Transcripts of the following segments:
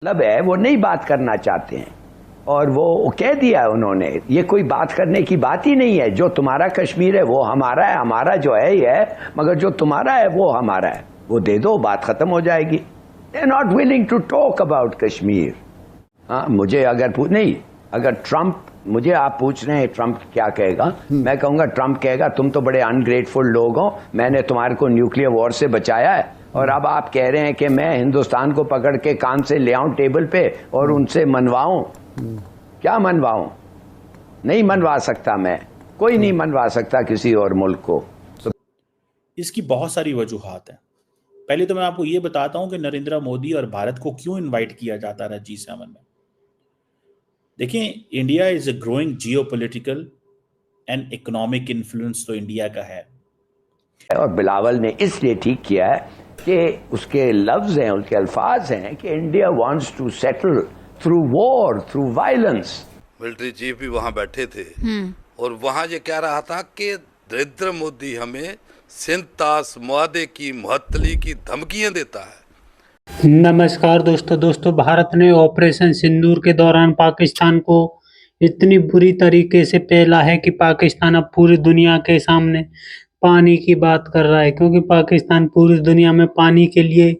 मतलब है वो नहीं बात करना चाहते हैं और वो कह दिया है उन्होंने। ये कोई बात करने की बात ही नहीं है। जो तुम्हारा कश्मीर है वो हमारा है, हमारा जो है ये है, मगर जो तुम्हारा है वो हमारा है। वो दे दो, बात खत्म हो जाएगी। They are not willing to talk about Kashmir. हाँ, मुझे अगर ट्रम्प, मुझे आप पूछ रहे हैं ट्रम्प क्या कहेगा, मैं कहूंगा ट्रम्प कहेगा तुम तो बड़े अनग्रेटफुल लोग हो, मैंने तुम्हारे को न्यूक्लियर वॉर से बचाया है और अब आप कह रहे हैं कि मैं हिंदुस्तान को पकड़ के कान से ले आऊं टेबल पे और उनसे मनवाऊं। क्या मनवाऊं? नहीं मनवा सकता मैं, कोई नहीं मनवा सकता किसी और मुल्क को। इसकी बहुत सारी वजूहात हैं। पहले तो मैं आपको ये बताता हूं कि नरेंद्र मोदी और भारत को क्यों इनवाइट किया जाता है G7 में। देखिए, India is a growing geopolitical and economic influence तो इंडिया का है। और बिलावल ने इसलिए ठीक किया है कि उसके लफ्ज हैं, उसके अल्फाज हैं कि India wants to settle through war, through violence. Military chief भी वहां बैठे थे और वहां ये कह रहा था कि नरेंद्र मोदी हमें सिंतास मुआदे की मुअत्तली की धमकियां देता है। नमस्कार दोस्तों, भारत ने ऑपरेशन सिंदूर के दौरान पाकिस्तान को इतनी बुरी तरीके से पेला है कि पाकिस्तान अब पूरी दुनिया के सामने पानी की बात कर रहा है, क्योंकि पाकिस्तान पूरी दुनिया में पानी के लिए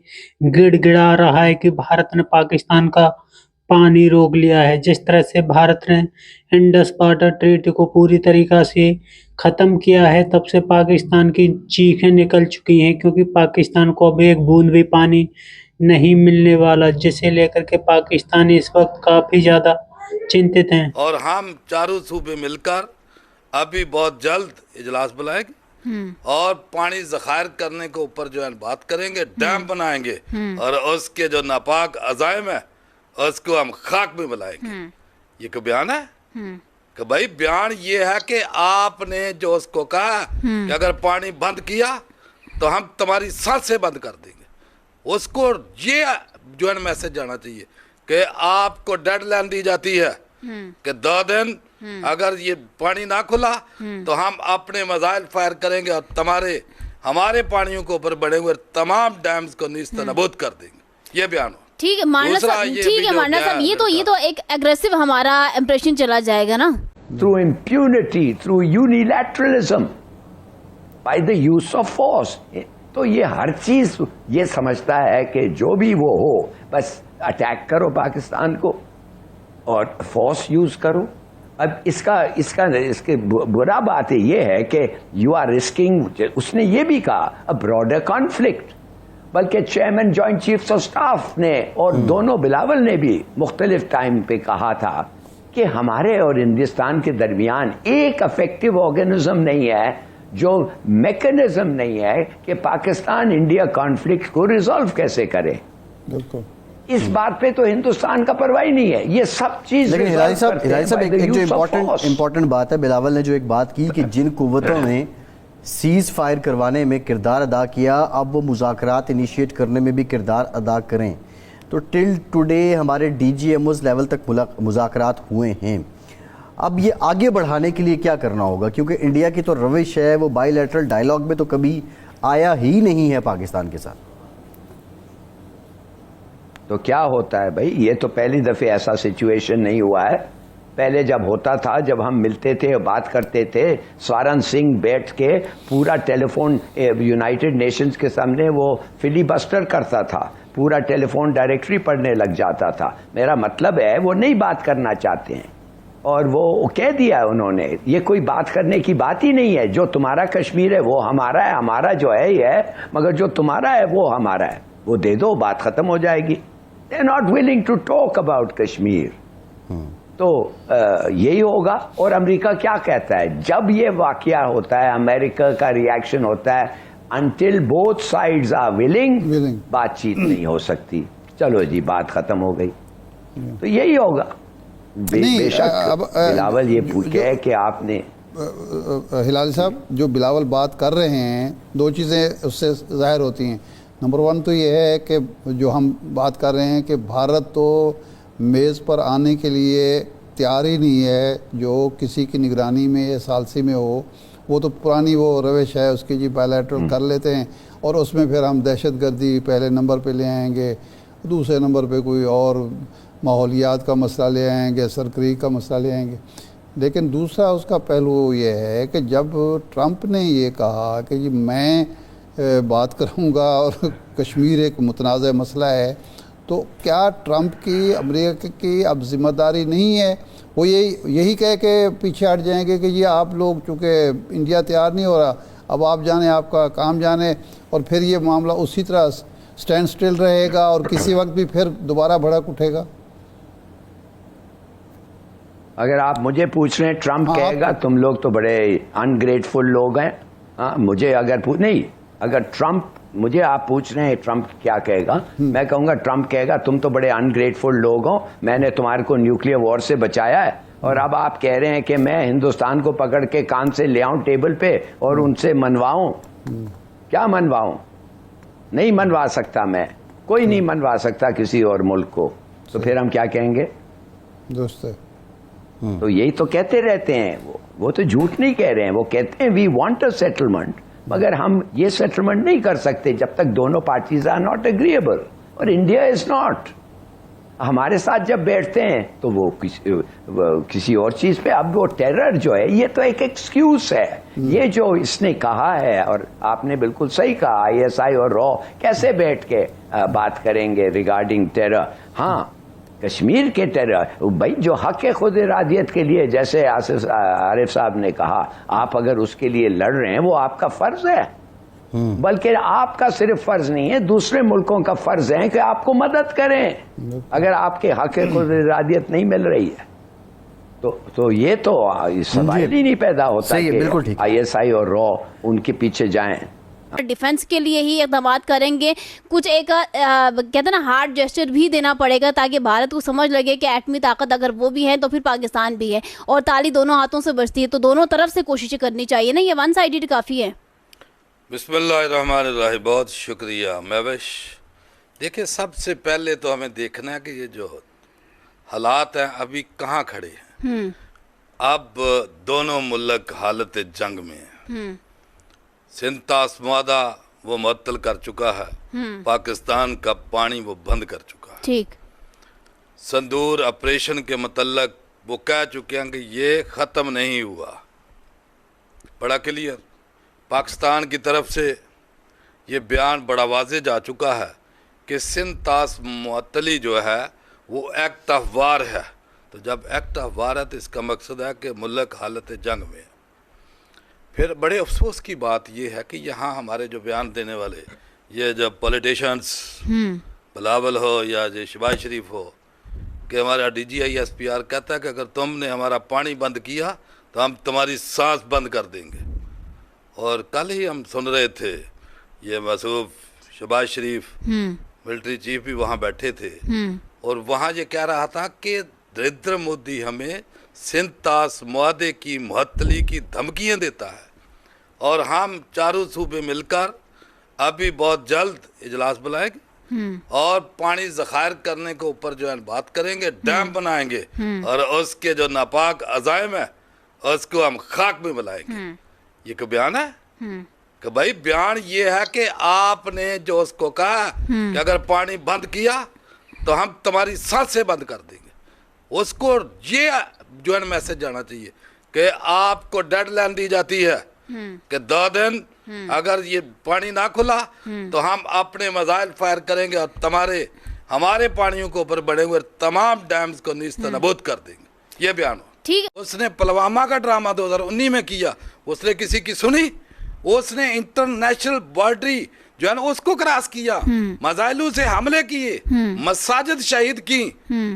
गिड़गिड़ा रहा है कि भारत ने पाकिस्तान का पानी रोक लिया है। जिस तरह से भारत ने इंडस वाटर ट्रीटी को पूरी तरीका से खत्म किया है, तब से पाकिस्तान की चीखें निकल चुकी हैं, क्योंकि पाकिस्तान को अब एक बूंद भी पानी नहीं मिलने वाला, जिसे लेकर के पाकिस्तान इस वक्त काफी ज्यादा चिंतित हैं। और हम चारों सूबे मिलकर अभी बहुत जल्द इजलास बुलाएंगे और पानी जखायर करने के ऊपर जो है बात करेंगे, डैम बनाएंगे और उसके जो नापाक अजायम है उसको हम खाक में मिलाएंगे। ये कोई बयान है कि भाई बयान ये है कि आपने जो उसको कहा कि अगर पानी बंद किया तो हम तुम्हारी सांसें बंद कर देंगे, उसको ये जो है मैसेज जाना चाहिए कि आपको डेडलाइन दी जाती है कि 2 दिन अगर ये पानी ना खुला तो हम अपने मिसाइल फायर करेंगे और हमारे पानियों के ऊपर बढ़े हुए तमाम डैम्स को नीस्तनाबूद कर देंगे। ये बयान हो। ठीक है मानना साहब, ये तो एक एग्रेसिव हमारा इंप्रेशन चला जाएगा ना। Through impunity, through unilateralism, by the use of force. तो ये हर चीज ये समझता है कि जो भी वो हो बस अटैक करो पाकिस्तान को और फोर्स यूज करो। अब इसके बुरा बात ये है कि यू आर रिस्किंग, उसने ये भी कहा अ ब्रॉडर कॉन्फ्लिक्ट, बल्कि chairman joint chiefs of staff ने और दोनों बिलावल ने भी मुख्तलिफ टाइम पे कहा था कि हमारे और हिंदुस्तान के दरमियान एक इफेक्टिव ऑर्गेनिज्म नहीं है, जो मैकेनिज्म नहीं है कि पाकिस्तान इंडिया कॉन्फ्लिक्ट को रिजॉल्व कैसे करे। बिल्कुल, इस बात पे तो हिंदुस्तान का परवाह ही नहीं है। ये सब चीज लेकिन हिलाली साहब एक जो इम्पोर्टेंट बात है, बिलावल ने जो एक बात की कि जिन कुव्वतों ने सीज फायर करवाने में किरदार अदा किया, अब वो मुज़ाकरात इनिशिएट करने में भी किरदार अदा करें। तो टिल टुडे हमारे DGMOs लेवल तक मुज़ाकरात हुए हैं। अब ये आगे बढ़ाने के लिए क्या करना होगा, क्योंकि इंडिया की तो रविश है वो बायलैटरल डायलॉग में तो कभी आया ही नहीं है पाकिस्तान के साथ। तो क्या होता है भाई, ये तो पहली दफे ऐसा सिचुएशन नहीं हुआ है। पहले जब होता था, जब हम मिलते थे और बात करते थे, स्वारन सिंह बैठ के पूरा टेलीफोन यूनाइटेड नेशंस के सामने वो फिलीबस्टर करता था, पूरा टेलीफोन डायरेक्टरी पढ़ने लग जाता था। मेरा मतलब है वो नहीं बात करना चाहते हैं और वो कह दिया है उन्होंने। ये कोई बात करने की बात ही नहीं है। जो तुम्हारा कश्मीर है वो हमारा है, हमारा जो है ये है, मगर जो तुम्हारा है वो हमारा है। वो दे दो, बात खत्म हो जाएगी। They are not willing to talk about Kashmir. तो यही होगा। और अमेरिका क्या कहता है जब ये वाकया होता है, अमेरिका का रिएक्शन होता है, until both sides are willing बातचीत नहीं हो सकती। चलो जी, बात खत्म हो गई। तो यही होगा। बेशक बिलावल ये पूछे है कि आपने हिलाली साहब जो बिलावल बात कर रहे हैं, 2 चीज़ें उससे जाहिर होती हैं। नंबर 1 तो ये है कि जो हम बात कर रहे हैं कि भारत तो मेज़ पर आने के लिए तैयार ही नहीं है, जो किसी की निगरानी में या सालसी में हो। वो तो पुरानी वो रविश है उसकी, जी बायलैटरल कर लेते हैं और उसमें फिर हम दहशतगर्दी पहले नंबर पे ले आएंगे दूसरे नंबर पे कोई और माहौलियात का मसला ले आएंगे, सरकरी का मसला ले आएंगे। लेकिन दूसरा उसका पहलू ये है कि जब ट्रंप ने ये कहा कि जी मैं बात करूंगा और कश्मीर एक मुतनाज़ मसला है, तो क्या ट्रंप की, अमेरिका की अब जिम्मेदारी नहीं है? वो यही कह के पीछे हट जाएंगे कि जी आप लोग, चूँकि इंडिया तैयार नहीं हो रहा, अब आप जाने, आपका काम जाने, और फिर ये मामला उसी तरह स्टैंड स्टिल रहेगा और किसी वक्त भी फिर दोबारा भड़क उठेगा। अगर आप मुझे पूछ रहे हैं ट्रंप कहेगा तुम लोग तो बड़े अनग्रेटफुल लोग हैं, हाँ मुझे अगर नहीं, अगर ट्रंप, मुझे आप पूछ रहे हैं ट्रंप क्या कहेगा, मैं कहूंगा ट्रंप कहेगा तुम तो बड़े अनग्रेटफुल लोग हो, मैंने तुम्हारे को न्यूक्लियर वॉर से बचाया है और अब आप कह रहे हैं कि मैं हिंदुस्तान को पकड़ के कान से ले आऊं टेबल पे और उनसे मनवाऊं। क्या मनवाऊं? नहीं मनवा सकता मैं, कोई नहीं मनवा सकता किसी और मुल्क को, तो फिर हम क्या कहेंगे दोस्त? तो यही तो कहते रहते हैं वो तो झूठ नहीं कह रहे हैं, वो कहते हैं वी वांट अ सेटलमेंट, मगर हम ये सेटलमेंट नहीं कर सकते जब तक दोनों पार्टीज आर नॉट एग्रीएबल, और इंडिया इज नॉट। हमारे साथ जब बैठते हैं तो वो किसी और चीज पे, अब वो टेरर जो है ये तो एक एक्सक्यूज है, ये जो इसने कहा है, और आपने बिल्कुल सही कहा, आईएसआई और रॉ कैसे बैठ के बात करेंगे रिगार्डिंग टेरर। हाँ कश्मीर के टेरर, भाई जो हक है खुद इरादियत के लिए, जैसे आरिफ साहब ने कहा, आप अगर उसके लिए लड़ रहे हैं वो आपका फर्ज है, बल्कि आपका सिर्फ फर्ज नहीं है, दूसरे मुल्कों का फर्ज है कि आपको मदद करें अगर आपके हक खुद इरादियत नहीं मिल रही है। तो ये तो सवाल ही नहीं पैदा होता कि आईएसआई और रॉ उनके पीछे जाएं। डिफेंस के लिए ही इकदाम करेंगे, कुछ एक कहते हैं ना हार्ड जेस्चर भी देना पड़ेगा ताकि भारत को समझ लगे कि एटमी ताकत अगर वो भी है तो फिर पाकिस्तान भी है, और ताली दोनों हाथों से बजती है, तो दोनों तरफ से कोशिशें करनी चाहिए ना, ये वन साइडेड काफ़ी है। बिस्मिल्लाहिर्रहमानिर्रहीम, बहुत शुक्रिया महविश। देखिए सबसे पहले तो हमें देखना है कि ये जो हालात हैं अभी कहाँ खड़े हैं। अब दोनों मुल्क हालत जंग में हैं। सिंध तास्मादा वो मुअत्तल कर चुका है, पाकिस्तान का पानी वो बंद कर चुका है। ठीक। संदूर ऑपरेशन के मतलब वो कह चुके हैं कि ये ख़त्म नहीं हुआ, बड़ा क्लियर। पाकिस्तान की तरफ से ये बयान बड़ा वाज़ेह जा चुका है कि सिंध तास मुअत्तली जो है वो एक्ट ऑफ वार है। तो जब एक्ट ऑफ वार है तो इसका मकसद है कि मुल्क हालत जंग में। फिर बड़े अफसोस की बात यह है कि यहाँ हमारे जो बयान देने वाले ये जब पॉलिटिशियंस बिलावल हो या जो शहबाज शरीफ हो, कि हमारा DGI SPR कहता है कि अगर तुमने हमारा पानी बंद किया तो हम तुम्हारी सांस बंद कर देंगे। और कल ही हम सुन रहे थे ये मसूफ शहबाज शरीफ मिलिट्री चीफ भी वहाँ बैठे थे, और वहाँ ये कह रहा था कि नरेंद्र मोदी हमें सिंध तास मुआदे की मुअत्तली की धमकियाँ देता है, और हम चारों सूबे मिलकर अभी बहुत जल्द इजलास बुलाएंगे और पानी ज़खायर करने के ऊपर जो है बात करेंगे, डैम बनाएंगे, और उसके जो नापाक अज़ाइम है उसको हम खाक में मिलाएंगे। ये कोई बयान है कि भाई बयान ये है कि आपने जो उसको कहा कि अगर पानी बंद किया तो हम तुम्हारी सांसें बंद कर देंगे, उसको ये जो है मैसेज जाना चाहिए कि आपको डेडलाइन दी जाती है कि 2 दिन अगर ये पानी ना खुला तो हम अपने मजाइल फायर करेंगे और हमारे पानियों के ऊपर बढ़े हुए तमाम डैम्स को नीस्तनाबूद कर देंगे। ये बयान हो। ठीक। उसने पुलवामा का ड्रामा 2019 में किया, उसने किसी की सुनी? उसने इंटरनेशनल बॉर्डरी जो है ना उसको क्रॉस किया, मजाइलों से हमले किए, मसाजिद शहीद की,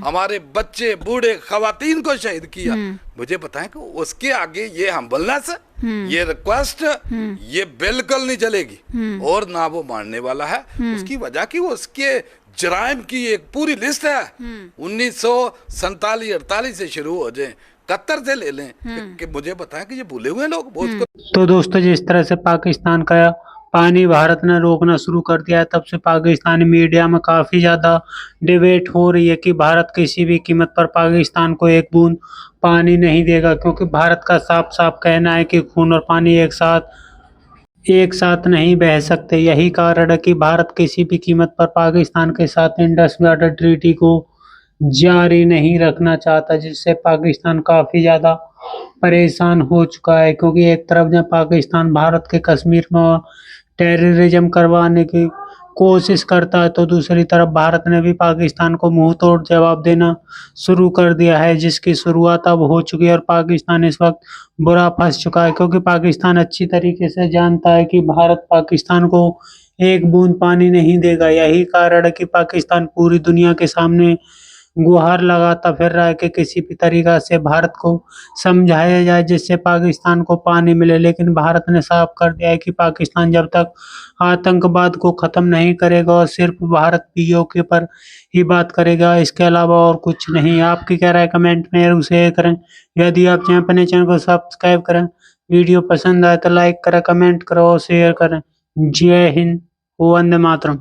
हमारे बच्चे बूढ़े खवातीन को शहीद किया। मुझे बताएं कि उसके आगे ये हम्बलनेस, ये रिक्वेस्ट, ये बिल्कुल नहीं चलेगी, और ना वो मानने वाला है। उसकी वजह की उसके जराइम की एक पूरी लिस्ट है, 1947-48 से शुरू हो जाए, 71 से ले लें कि मुझे बताएं कि ये भूले हुए लोग उसको। तो दोस्तों जिस तरह से पाकिस्तान का पानी भारत ने रोकना शुरू कर दिया है, तब से पाकिस्तानी मीडिया में काफ़ी ज़्यादा डिबेट हो रही है कि भारत किसी भी कीमत पर पाकिस्तान को एक बूंद पानी नहीं देगा, क्योंकि भारत का साफ साफ कहना है कि खून और पानी एक साथ एक साथ नहीं बह सकते। यही कारण है कि भारत किसी भी कीमत पर पाकिस्तान के साथ इंडस वाटर ट्रीटी को जारी नहीं रखना चाहता, जिससे पाकिस्तान काफ़ी ज़्यादा परेशान हो चुका है। क्योंकि एक तरफ जब पाकिस्तान भारत के कश्मीर में टेररिज्म करवाने की कोशिश करता है, तो दूसरी तरफ भारत ने भी पाकिस्तान को मुंह तोड़ जवाब देना शुरू कर दिया है, जिसकी शुरुआत अब हो चुकी है। और पाकिस्तान इस वक्त बुरा फंस चुका है, क्योंकि पाकिस्तान अच्छी तरीके से जानता है कि भारत पाकिस्तान को एक बूंद पानी नहीं देगा। यही कारण है कि पाकिस्तान पूरी दुनिया के सामने गुहार लगाता फिर रहा है कि किसी भी तरीका से भारत को समझाया जाए, जिससे पाकिस्तान को पानी मिले। लेकिन भारत ने साफ कर दिया है कि पाकिस्तान जब तक आतंकवाद को ख़त्म नहीं करेगा और सिर्फ भारत पीओके पर ही बात करेगा, इसके अलावा और कुछ नहीं। आपकी क्या राय कमेंट में ज़रूर शेयर करें। यदि आप चाहें अपने चैनल को सब्सक्राइब करें, वीडियो पसंद आए तो लाइक करें, कमेंट करें और शेयर करें। जय हिंद, वंदे मातरम।